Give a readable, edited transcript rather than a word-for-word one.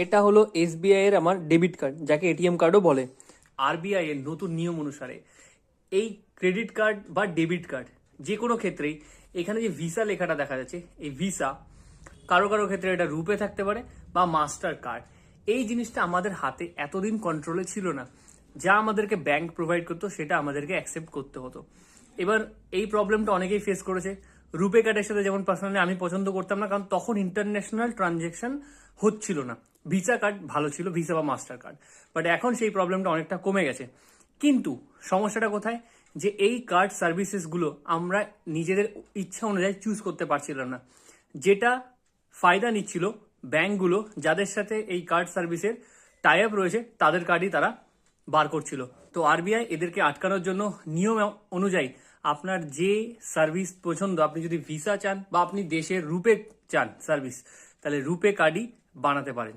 এটা হলো এসবিআই এর আমার ডেবিট কার্ড, যাকে এটিএম কার্ডও বলে। আরবিআই এর নতুন নিয়ম অনুসারে এই ক্রেডিট কার্ড বা ডেবিট কার্ড যে কোনো ক্ষেত্রেই এখানে যে ভিসা লেখাটা দেখা যাচ্ছে, এই ভিসা কারো কারো ক্ষেত্রে এটা রুপে থাকতে পারে বা মাস্টার কার্ড। এই জিনিসটা আমাদের হাতে এতদিন কন্ট্রোলে ছিল না। যা আমাদেরকে ব্যাংক প্রোভাইড করতো সেটা আমাদেরকে অ্যাকসেপ্ট করতে হতো। এবার এই প্রবলেমটা অনেকেই ফেস করেছে। রুপে কার্ডের সাথে যেমন পার্সোনালি আমি পছন্দ করতাম না, কারণ তখন ইন্টারন্যাশনাল ট্রানজেকশন হচ্ছিল না। ভিসা কার্ড ভালো ছিল, ভিসা বা মাস্টার কার্ড। বাট এখন সেই প্রবলেমটা অনেকটা কমে গেছে। কিন্তু সমস্যাটা কোথায়, যে এই কার্ড সার্ভিসেসগুলো আমরা নিজেদের ইচ্ছা অনুযায়ী চুজ করতে পারছিলাম না। যেটা ফায়দা নিচ্ছিল ব্যাংকগুলো, যাদের সাথে এই কার্ড সার্ভিসের টাই আপ রয়েছে, তাদের কার্ডই তারা বার করছিল। তো আরবিআই এদেরকে আটকানোর জন্য নিয়ম অনুযায়ী আপনার যে সার্ভিস পছন্দ, আপনি যদি ভিসা চান বা আপনি দেশের রুপে চান সার্ভিস, তাহলে রুপে কার্ডই বানাতে পারেন।